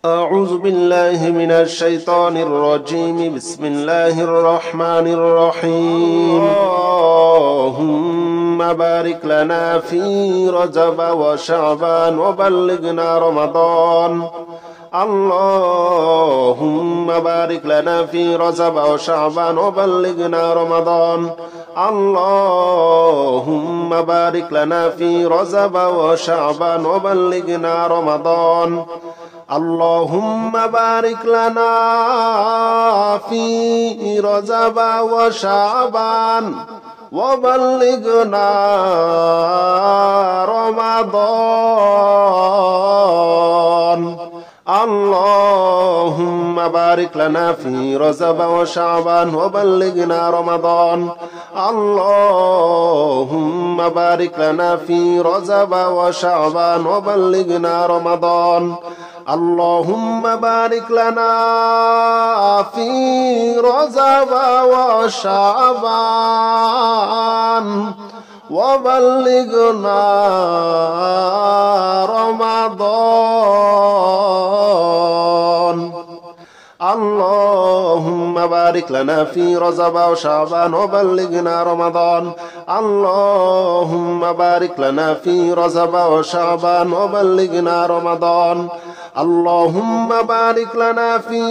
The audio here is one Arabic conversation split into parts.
أعوذ بالله من الشيطان الرجيم بسم الله الرحمن الرحيم اللهم بارك لنا في رجب وشعبان وبلغنا رمضان اللهم بارك لنا في رجب وشعبان وبلغنا رمضان اللهم بارك لنا في رجب وشعبان وبلغنا رمضان اللهم بارك لنا في رجب وشعبان وبلغنا رمضان اللهم بارك لنا في رجب وشعبان وبلغنا رمضان اللهم بارك لنا في رجب وشعبان وبلغنا رمضان اللهم بارك لنا في رجب وشعبان وبلغنا رمضان اللهم بارك لنا في رجب وشعبان وبلغنا رمضان اللهم بارك لنا في رجب وشعبان وبلغنا رمضان اللهم بارك لنا في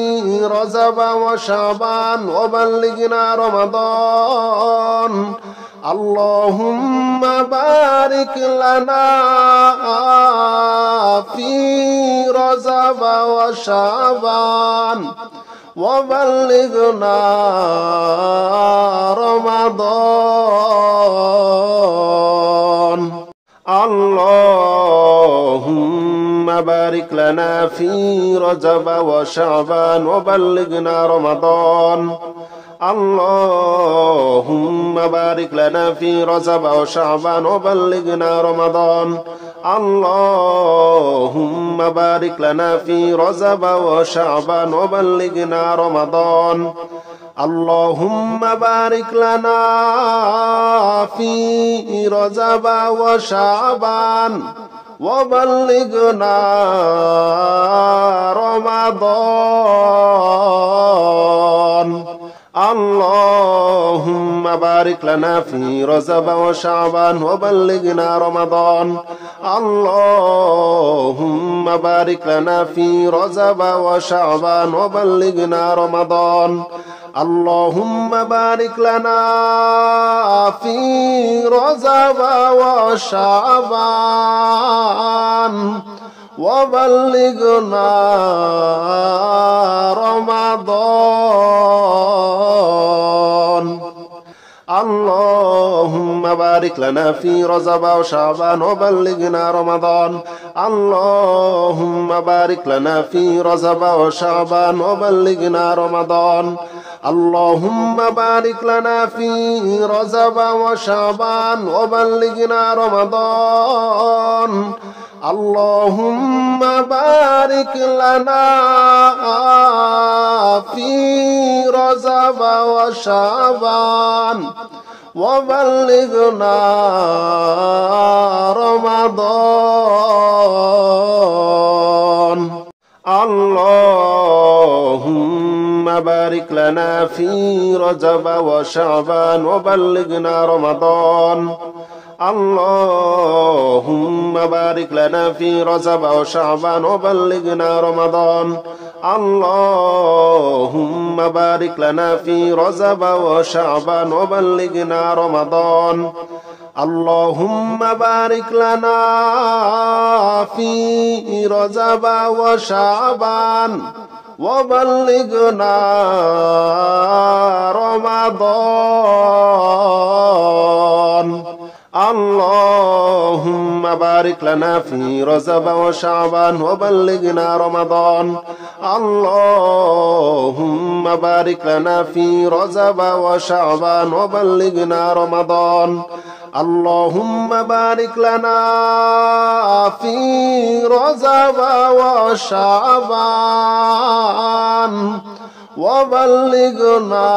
رجب وشعبان وبلغنا رمضان اللهم بارك لنا في رجب وشعبان وبلغنا رمضان اللهم بارك لنا في رجب وشعبان وبلغنا رمضان اللهم بارك لنا في رجب وشعبان وبلغنا رمضان اللهم بارك لنا في رجب وشعبان وبلغنا رمضان اللهم بارك لنا في رجب وشعبان وبلغنا رمضان اللهم بارك لنا في رجب وشعبان وبلغنا رمضان اللهم بارك لنا في رجب وشعبان وبلغنا رمضان اللهم بارك لنا في رجب وشعبان وبلغنا رمضان اللهم بارك لنا في رجب وشعبان وبلغنا رمضان اللهم بارك لنا في رجب وشعبان وبلغنا رمضان اللهم بارك لنا في رجب وشعبان وبلغنا رمضان اللهم بارك لنا في رجب وشعبان وبلغنا رمضان اللهم بارك لنا في رجب وشعبان وبلغنا رمضان اللهم بارك لنا في رجب وشعبان وبلغنا رمضان اللهم بارك لنا في رجب وشعبان وبلغنا رمضان اللهم بارك لنا في رجب وشعبان وبلغنا رمضان اللهم بارك لنا في رجب وشعبان وبلغنا رمضان اللهم بارك لنا في رجب وشعبان وبلغنا رمضان اللهم بارك لنا في رجب وشعبان وبلغنا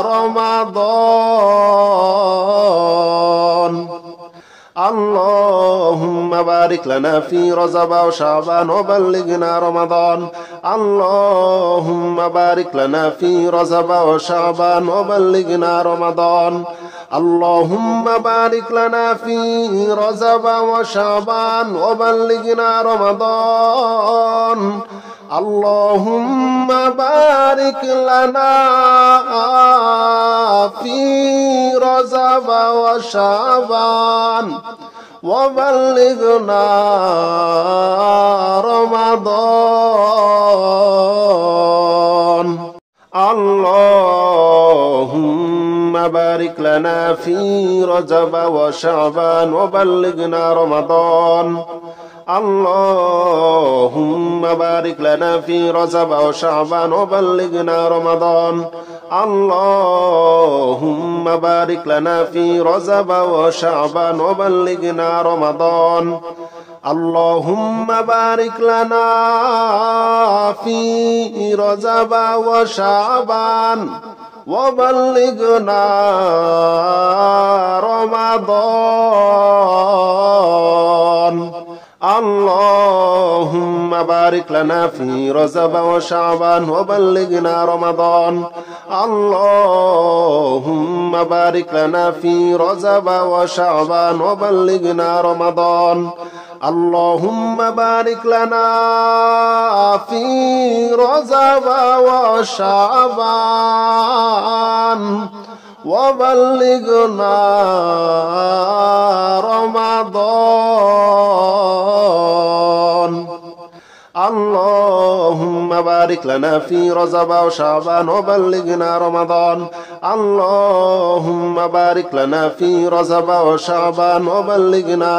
رمضان اللهم اللهم بارك لنا في رجب وشعبان وبلغنا رمضان اللهم بارك لنا في رجب وشعبان وبلغنا رمضان اللهم بارك لنا في رجب وشعبان وبلغنا رمضان اللهم بارك لنا في رجب وشعبان وبلغنا رمضان اللهم بارك لنا في رجب وشعبان وبلغنا رمضان اللهم بارك لنا في رجب وشعبان وبلغنا رمضان اللهم بارك لنا في رجب وشعبان وبلغنا رمضان اللهم بارك لنا في رجب وشعبان وبلغنا رمضان اللهم بارك لنا في رجب وشعبان وبلغنا رمضان اللهم بارك لنا في رجب وشعبان وبلغنا رمضان اللهم بارك لنا في رجب وشعبان وبلغنا رمضان اللهم بارك لنا في رجب وشعبان وبلغنا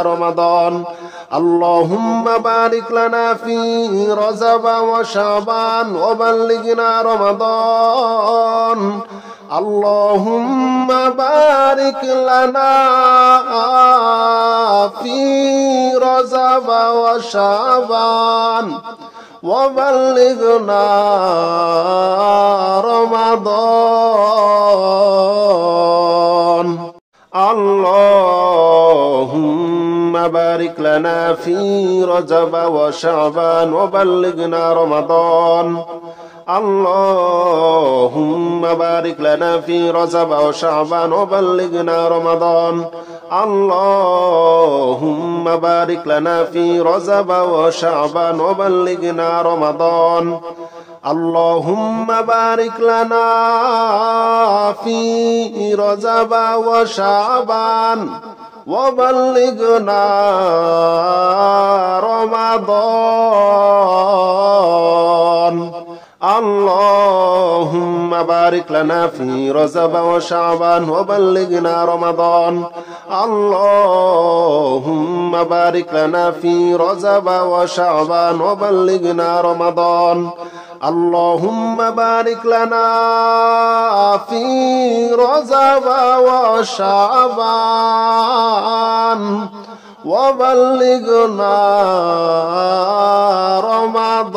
رمضان اللهم بارك لنا في رجب وشعبان وبلغنا رمضان اللهم بارك لنا في رجب وشعبان وبلغنا رمضان اللهم بارك لنا في رجب وشعبان وبلغنا رمضان اللهم بارك لنا في رجب وشعبان وبلغنا رمضان اللهم بارك لنا في رجب وشعبان وبلغنا رمضان اللهم بارك لنا في رجب وشعبان وبلغنا رمضان اللهم بارك لنا في رجب وشعبان وبلغنا رمضان اللهم بارك لنا في رجب وشعبان وبلغنا رمضان اللهم بارك لنا في رجب وشعبان وبلغنا رمضان اللهم بارك لنا في رجب وشعبان وبلغنا رمضان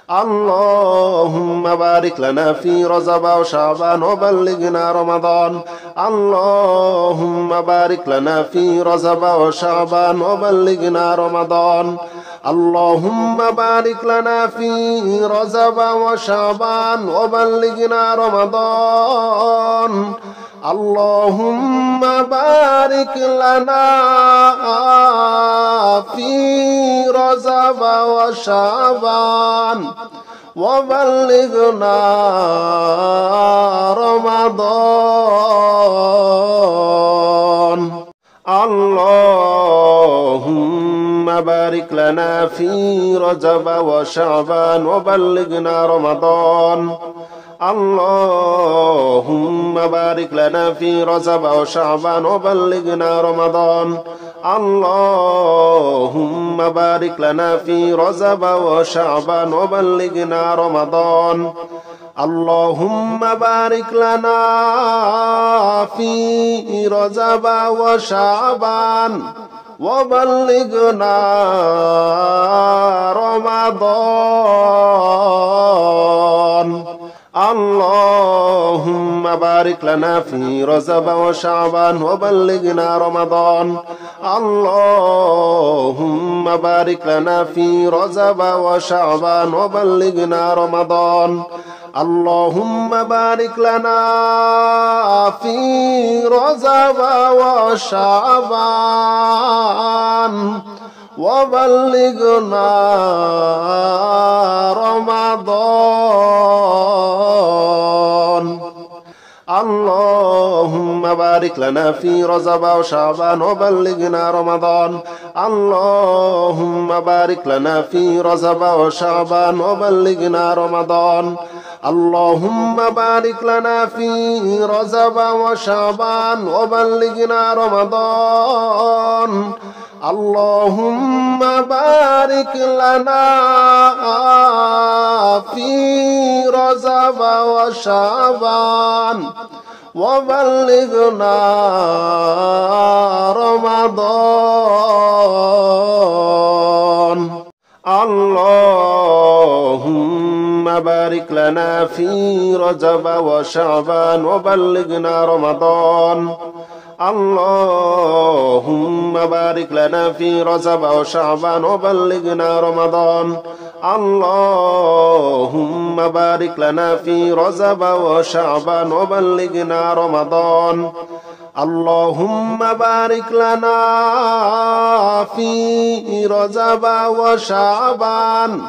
اللهم بارك لنا في رجب وشعبان وبلغنا رمضان اللهم بارك لنا في رجب وشعبان وبلغنا رمضان اللهم بارك لنا في رجب وشعبان وبلغنا رمضان اللهم بارك لنا في رجب وشعبان وبلغنا رمضان اللهم بارك لنا في رجب وشعبان وبلغنا رمضان اللهم بارك لنا في رجب وشعبان وبلغنا رمضان اللهم بارك لنا في رجب وشعبان وبلغنا رمضان اللهم بارك لنا في رجب وشعبان وبلغنا رمضان اللهم بارك لنا في رجب وشعبان وبلغنا رمضان اللهم بارك لنا في رجب وشعبان وبلغنا رمضان اللهم بارك لنا في رجب وشعبان وبلغنا رمضان اللهم بارك لنا في رجب وشعبان وبلغنا رمضان اللهم بارك لنا في رجب وشعبان وبلغنا رمضان اللهم بارك لنا في رجب وشعبان وبلغنا رمضان اللهم بارك لنا في رجب وشعبان وبلغنا رمضان اللهم بارك لنا في رجب وشعبان وبلغنا رمضان اللهم بارك لنا في رجب وشعبان وبلغنا رمضان اللهم بارك لنا في رجب وشعبان وبلغنا رمضان اللهم بارك لنا في رجب وشعبان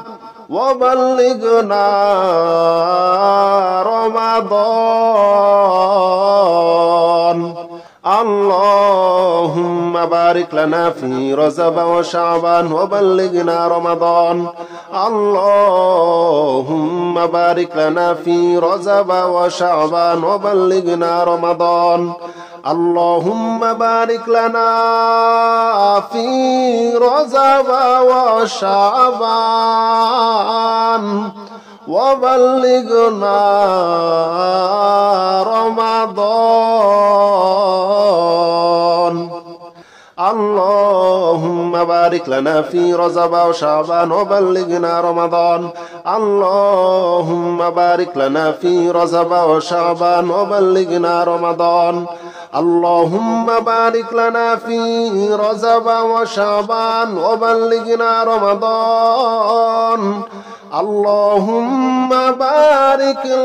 وبلغنا رمضان اللهم بارك لنا في رجب وشعبان وبلغنا رمضان اللهم بارك لنا في رجب وشعبان وبلغنا رمضان اللهم بارك لنا في رجب وشعبان وبلغنا رمضان اللهم بارك لنا في رجب وشعبان وبلغنا رمضان اللهم بارك لنا في رجب وشعبان وبلغنا رمضان اللهم بارك لنا في رجب وشعبان وبلغنا رمضان اللهم بارك لنا في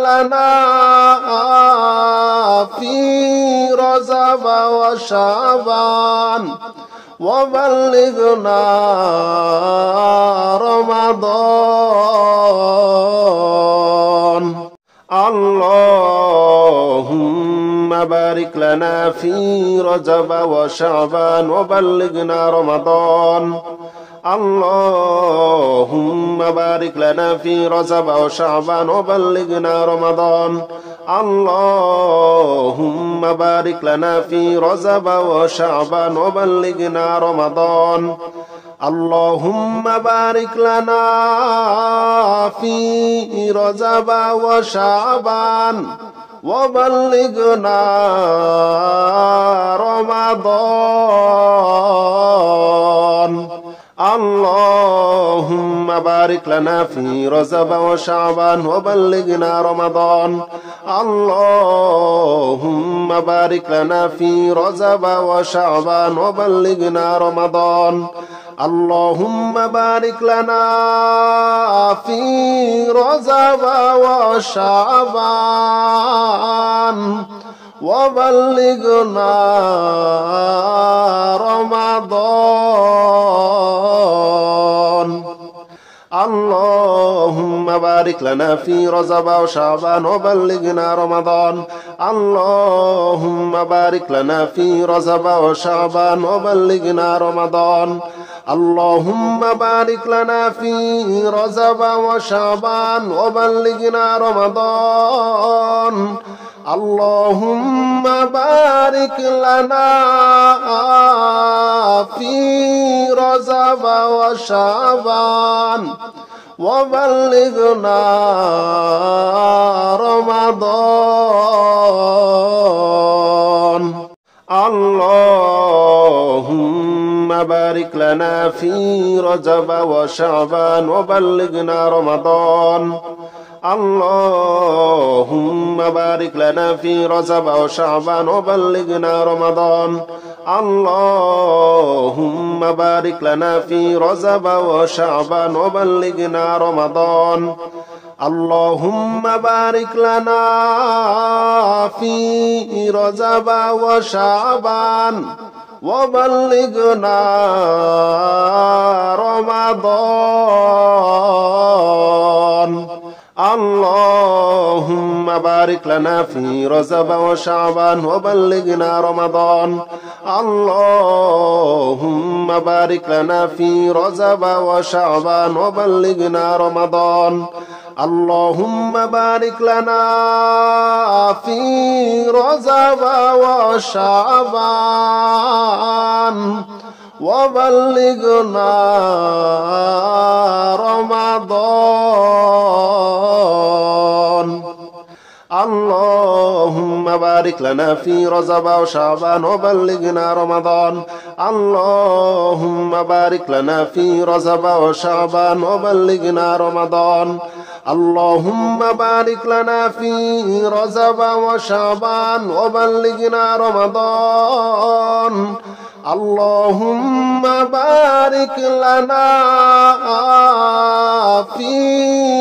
رجب وشعبان وبلغنا رمضان اللهم بارك لنا في رجب وشعبان وبلغنا رمضان اللهم بارك لنا في رجب وشعبان وبلغنا رمضان اللهم بارك لنا في رجب وشعبان وبلغنا رمضان اللهم بارك لنا في رجب وشعبان وبلغنا رمضان اللهم بارك لنا في رجب وشعبان وبلغنا رمضان اللهم بارك لنا في رجب وشعبان وبلغنا رمضان اللهم بارك لنا في رجب وشعبان وبلغنا رمضان اللهم بارك لنا في رجب وشعبان وبلغنا رمضان اللهم بارك لنا في رجب وشعبان وبلغنا رمضان اللهم بارك لنا في رجب وشعبان وبلغنا رمضان اللهم بارك لنا في رجب وشعبان وبلغنا رمضان اللهم بارك لنا في رجب وشعبان وبلغنا رمضان اللهم بارك لنا في رجب وشعبان وبلغنا رمضان اللهم بارك لنا في رجب وشعبان وبلغنا رمضان اللهم بارك لنا في رجب وشعبان وبلغنا رمضان اللهم بارك لنا في رجب وشعبان وبلغنا رمضان اللهم بارك لنا في رجب وشعبان وبلغنا رمضان اللهم بارك لنا في رجب وشعبان وبلغنا رمضان اللهم بارك لنا في رجب وشعبان وبلغنا رمضان اللهم بارك لنا في رجب وشعبان وبلغنا رمضان اللهم بارك لنا في رجب وشعبان وبلغنا رمضان اللهم بارك لنا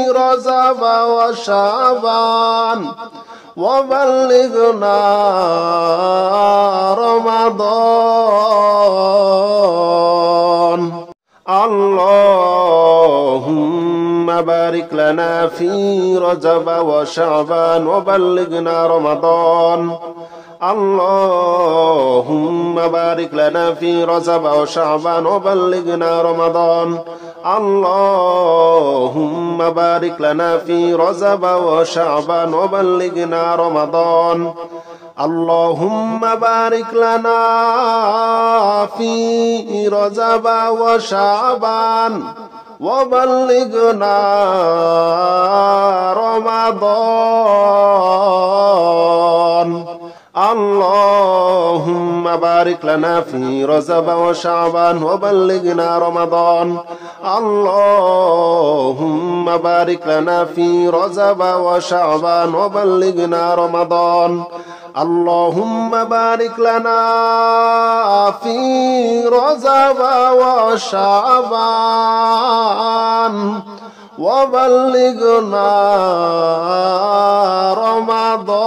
في رجب وشعبان وبلغنا رمضان اللهم بارك لنا في رجب وشعبان وبلغنا رمضان اللهم بارك لنا في رجب وشعبان وبلغنا رمضان اللهم بارك لنا في رجب وشعبان وبلغنا رمضان اللهم بارك لنا في رجب وشعبان وبلغنا رمضان اللهم بارك لنا في رجب وشعبان وبلغنا رمضان اللهم بارك لنا في رجب وشعبان وبلغنا رمضان اللهم بارك لنا في رجب وشعبان وبلغنا رمضان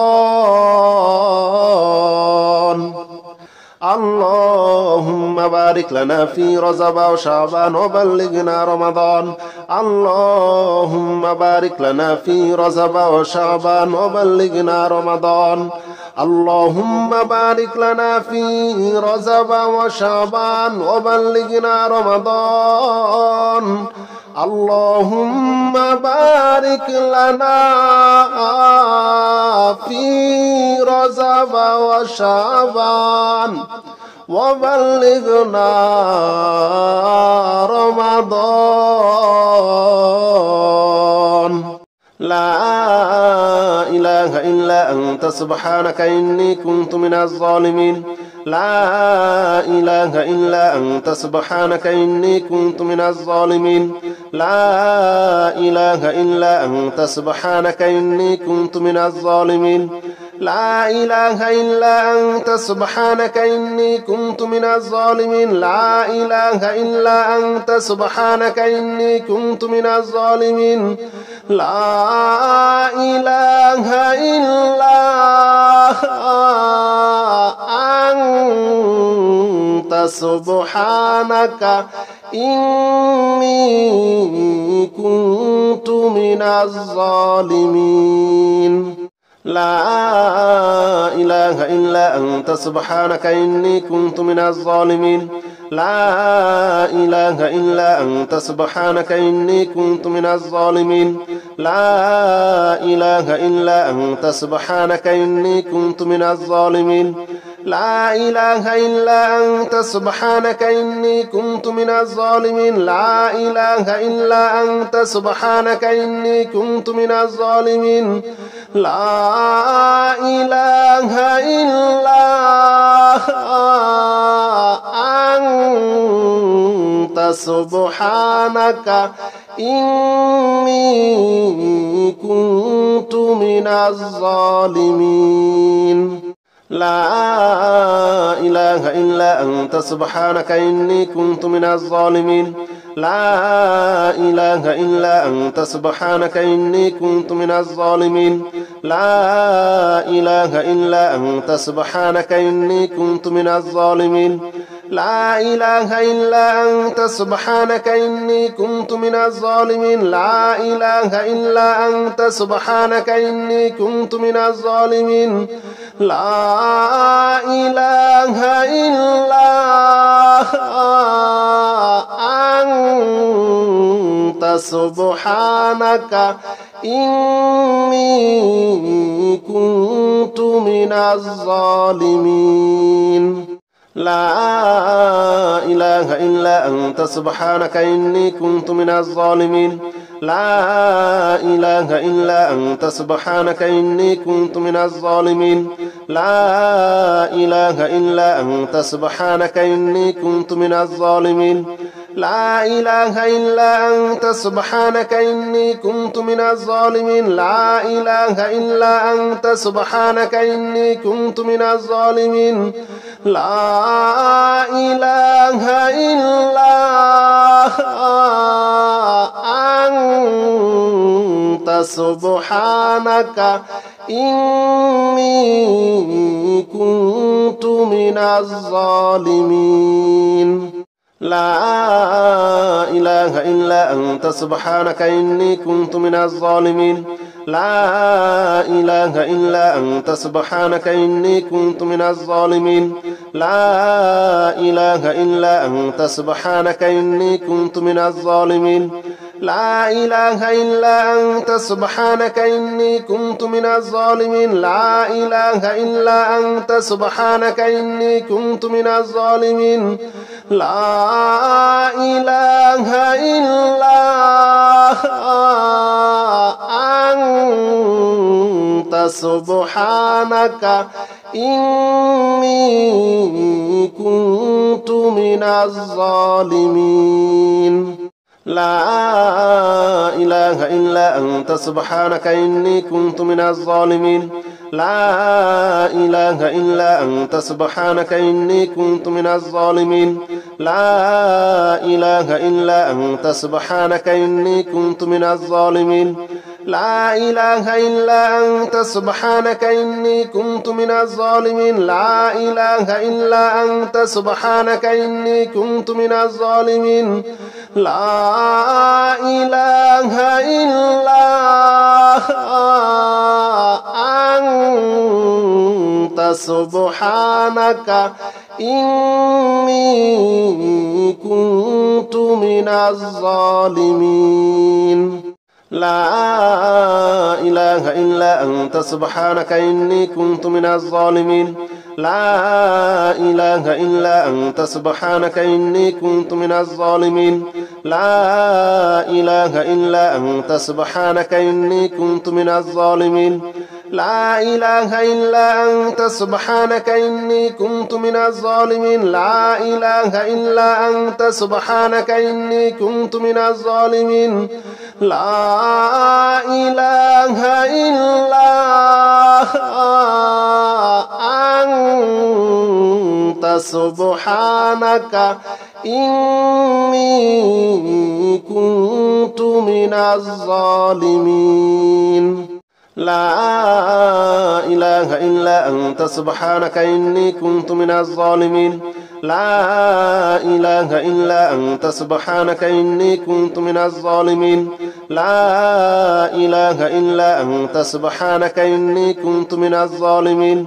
اللهم بارك لنا في رجب وشعبان وبلغنا رمضان اللهم بارك لنا في رجب وشعبان وبلغنا رمضان اللهم بارك لنا في رجب وشعبان وبلغنا رمضان اللهم بارك لنا في رجب وشعبان وبلغنا رمضان لا إله إلا أنت سبحانك إني كنت من الظالمين لا إله إلا أنت سبحانك إني كنت من الظالمين لا إله إلا أنت سبحانك إني كنت من الظالمين لا إله إلا أنت سبحانك إني كنت من الظالمين لا إله إلا أنت سبحانك إني كنت من الظالمين لا إله إلا أنت سبحانك إني كنت من الظالمين لا إله إلا أنت سبحانك إني كنت من الظالمين لا إله إلا أنت سبحانك إني كنت من الظالمين لا إله إلا أنت سبحانك إني كنت من الظالمين لا إله إلا أنت سبحانك إني كنت من الظالمين لا إله إلا أنت سبحانك إني كنت من الظالمين لا إله إلا أنت سبحانك إني كنت من الظالمين لا إله إلا أنت سبحانك إني كنت من الظالمين لا إله إلا أنت سبحانك إني كنت من الظالمين لا إله إلا أنت سبحانك إني كنت من الظالمين لا إله إلا أنت سبحانك إني كنت من الظالمين لا إله إلا أنت سبحانك إني كنت من الظالمين لا إله إلا أنت سبحانك إني كنت من الظالمين لا إله إلا أنت سبحانك إني كنت من الظالمين لا إله إلا أنت سبحانك إني كنت من الظالمين لا إله إلا أنت سبحانك إني كنت من الظالمين لا إله إلا أنت سبحانك إني كنت من الظالمين لا إله إلا أنت سبحانك إني كنت من الظالمين لا إله إلا أنت سبحانك إني كنت من الظالمين لا إله إلا أنت سبحانك إني كنت من الظالمين لا إله إلا أنت سبحانك إني كنت من الظالمين لا إله إلا أنت سبحانك إني كنت من الظالمين لا إله إلا أنت سبحانك إني كنت من الظالمين لا إله إلا أنت سبحانك إني كنت من الظالمين لا إله إلا أنت سبحانك إني كنت من الظالمين لا إله إلا أنت سبحانك إني كنت من الظالمين لا إله إلا أنت سبحانك إني كنت من الظالمين لا إله إلا أنت سبحانك إني كنت من الظالمين لا إله إلا أنت سبحانك إني كنت من الظالمين لا إله إلا أنت سبحانك إني كنت من الظالمين لا إله إلا أنت سبحانك إني كنت من الظالمين لا إله إلا أنت سبحانك إني كنت من الظالمين لا إله إلا أنت سبحانك إني كنت من الظالمين لا إله إلا أنت سبحانك إني كنت من الظالمين لا إله إلا أنت سبحانك إني كنت من الظالمين لا إله إلا أنت سبحانك إني كنت من الظالمين لا إله إلا أنت سبحانك إني كنت من الظالمين لا إله إلا أنت سبحانك إني كنت من الظالمين لا إله إلا أنت سبحانك إني كنت من الظالمين لا إله إلا أنت سبحانك إني كنت من الظالمين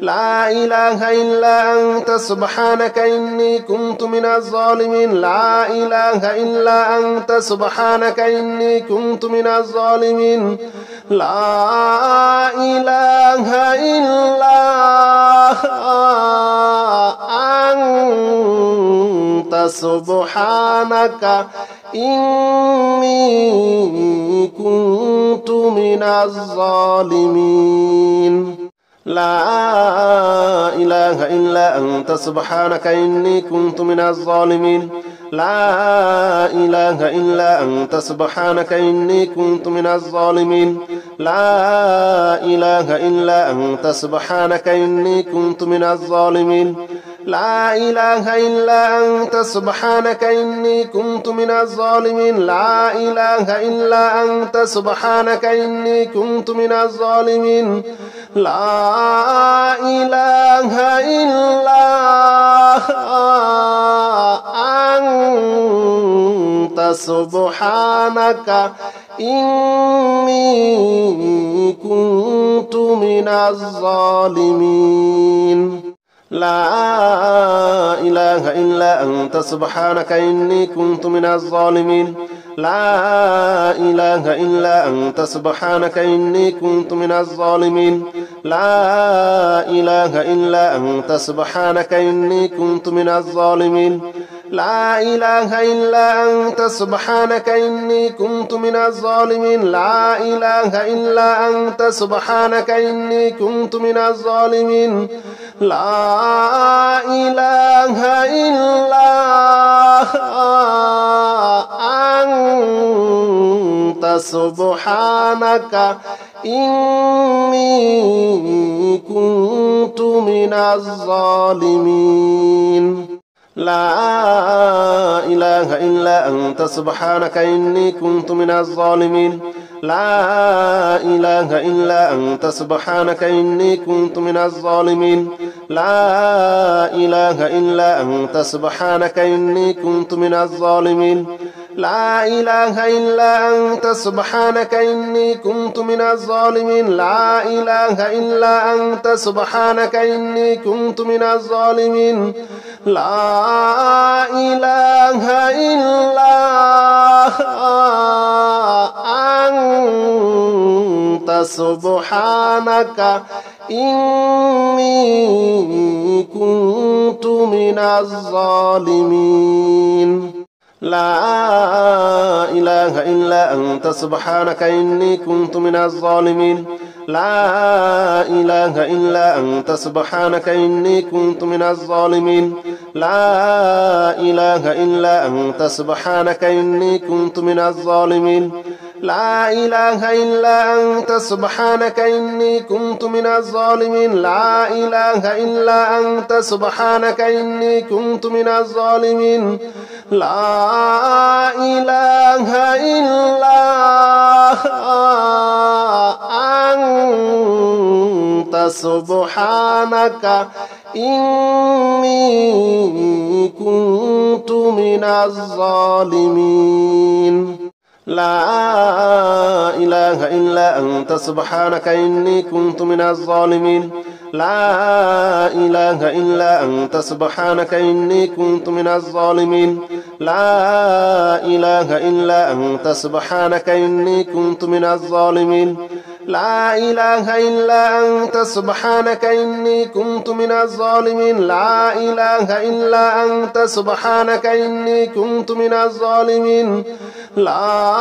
لا إله إلا أنت سبحانك إني كنت من الظالمين لا إله إلا أنت سبحانك إني كنت من الظالمين لا إله إلا أنت سبحانك إني كنت من الظالمين لا إله إلا أنت سبحانك إني كنت من الظالمين لا إله إلا أنت سبحانك إني كنت من الظالمين لا إله إلا أنت سبحانك إني كنت من الظالمين لا إله إلا أنت سبحانك إني كنت من الظالمين لا إله إلا أنت سبحانك إني كنت من الظالمين لا إله إلا أنت سبحانك إني كنت من الظالمين لا إله إلا أنت سبحانك إني كنت من الظالمين لا إله إلا أنت سبحانك إني كنت من الظالمين لا إله إلا أنت سبحانك إني كنت من الظالمين لا إله إلا أنت سبحانك إني كنت من الظالمين لا إله إلا أنت سبحانك إني كنت من الظالمين لا إله إلا أنت سبحانك إني كنت من الظالمين لا إله إلا أنت سبحانك إني كنت من الظالمين لا إله إلا أنت سبحانك إني كنت من الظالمين لا إله إلا أنت سبحانك إني كنت من الظالمين لا إله إلا أنت سبحانك إني كنت من الظالمين لا إله إلا أنت سبحانك إني كنت من الظالمين لا إله إلا أنت سبحانك إني كنت من الظالمين لا إله إلا أنت سبحانك إني كنت من الظالمين لا إله إلا أنت سبحانك إني كنت من الظالمين لا إله إلا أنت سبحانك إني كنت من الظالمين لا إله إلا أنت سبحانك إني كنت من الظالمين لا إله إلا أنت سبحانك إني كنت من الظالمين لا إله إلا أنت سبحانك إني كنت من الظالمين لا إله إلا أنت سبحانك إني كنت من الظالمين لا إله إلا أنت سبحانك إني كنت من الظالمين لا إله إلا أنت سبحانك إني كنت من الظالمين لا إله إلا أنت سبحانك إني كنت من الظالمين لا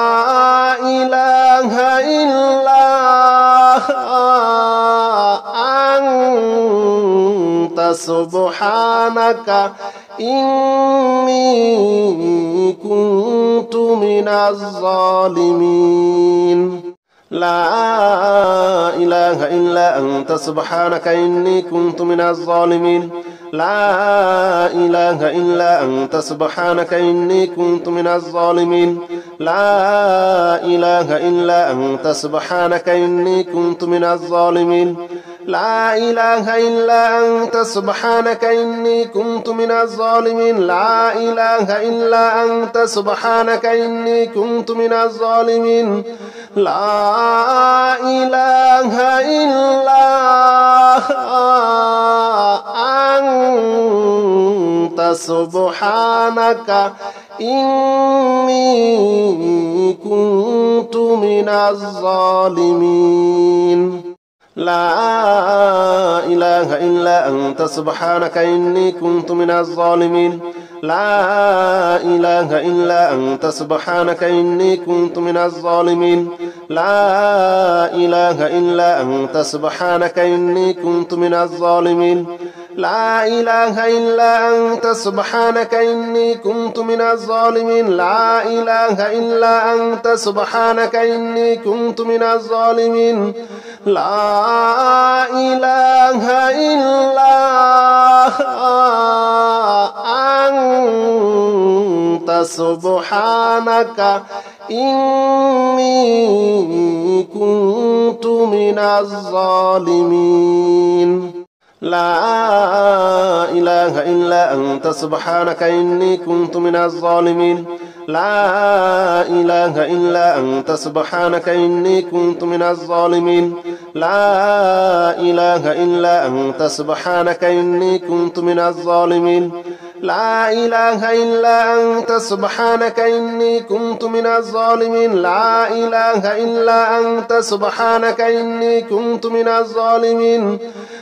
إله إلا أنت سبحانك إني كنت من الظالمين لا إله إلا أنت سبحانك إني كنت من الظالمين لا إله إلا أنت سبحانك إني كنت من الظالمين لا إله إلا أنت سبحانك إني كنت من الظالمين لا إله إلا أنت سبحانك إني كنت من الظالمين لا إله إلا أنت سبحانك إني كنت من الظالمين لا إله إلا أنت سبحانك إني كنت من الظالمين لا إله إلا أنت سبحانك إني كنت من الظالمين لا إله إلا أنت سبحانك إني كنت من الظالمين لا إله إلا أنت سبحانك إني كنت من الظالمين لا إله إلا أنت سبحانك إني كنت من الظالمين لا إله إلا أنت سبحانك إني كنت من الظالمين لا إله إلا أنت سبحانك إني كنت من الظالمين لا إله إلا أنت سبحانك إني كنت من الظالمين لا إله إلا أنت سبحانك إني كنت من الظالمين لا إله إلا أنت سبحانك إني كنت من الظالمين لا إله إلا أنت سبحانك إني كنت من الظالمين لا إله إلا أنت سبحانك إني كنت من الظالمين لا إله إلا أنت سبحانك إني كنت من الظالمين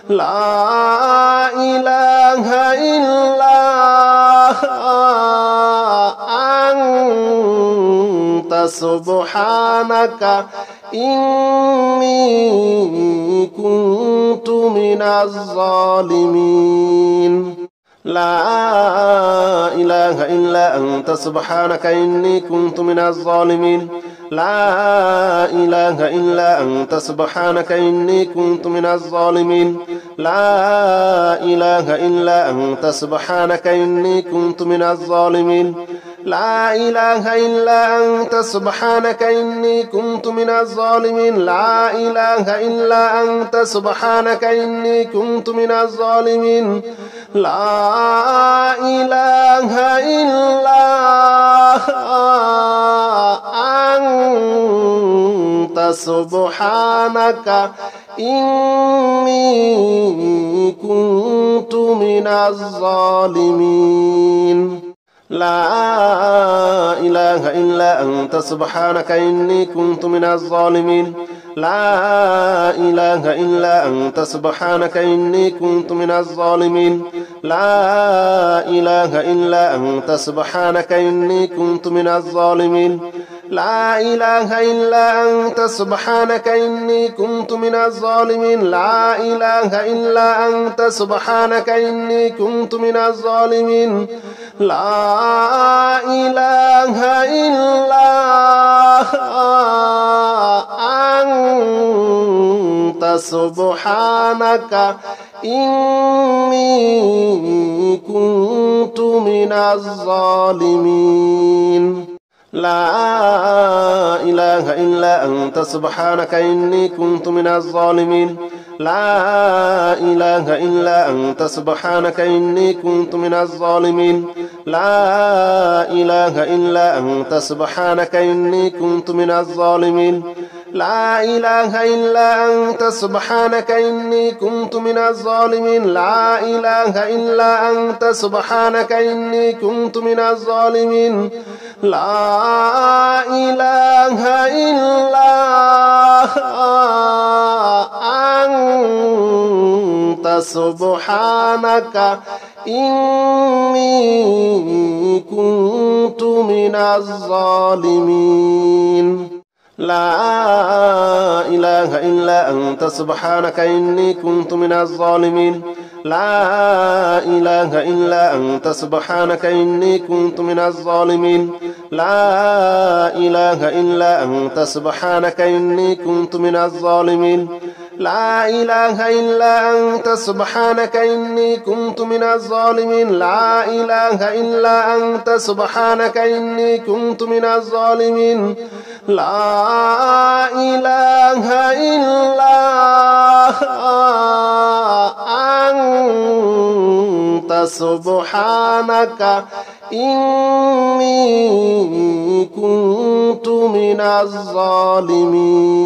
لا إله إلا أنت سبحانك إني كنت من الظالمين لا إله إلا أنت سبحانك إني كنت من الظالمين لا إله إلا أنت سبحانك إني كنت من الظالمين لا إله إلا أنت سبحانك إني كنت من الظالمين لا إله إلا أنت سبحانك إني كنت من الظالمين لا إله إلا أنت سبحانك إني كنت من الظالمين لا إله إلا أنت سبحانك إني كنت من الظالمين لا إله إلا أنت سبحانك إني كنت من الظالمين لا إله إلا أنت سبحانك إني كنت من الظالمين لا إله إلا أنت سبحانك إني كنت من الظالمين لا إله إلا أنت سبحانك إني كنت من الظالمين لا إله إلا أنت سبحانك إني كنت من الظالمين لا إله إلا أنت سبحانك إني كنت من الظالمين لا إله إلا أنت سبحانك إني كنت من الظالمين لا إله إلا أنت سبحانك إني كنت من الظالمين لا إله إلا أنت سبحانك إني كنت من الظالمين لا إله إلا أنت سبحانك إني كنت من الظالمين لا إله إلا أنت سبحانك إني كنت من الظالمين لا إله إلا أنت سبحانك إني كنت من الظالمين لا إله إلا أنت سبحانك إني كنت من الظالمين لا إله إلا أنت سبحانك إني كنت من الظالمين لا إله إلا أنت سبحانك إني كنت من الظالمين لا إله إلا أنت سبحانك إني كنت من الظالمين لا إله إلا أنت سبحانك إني كنت من الظالمين لا إله إلا أنت سبحانك إني كنت من الظالمين.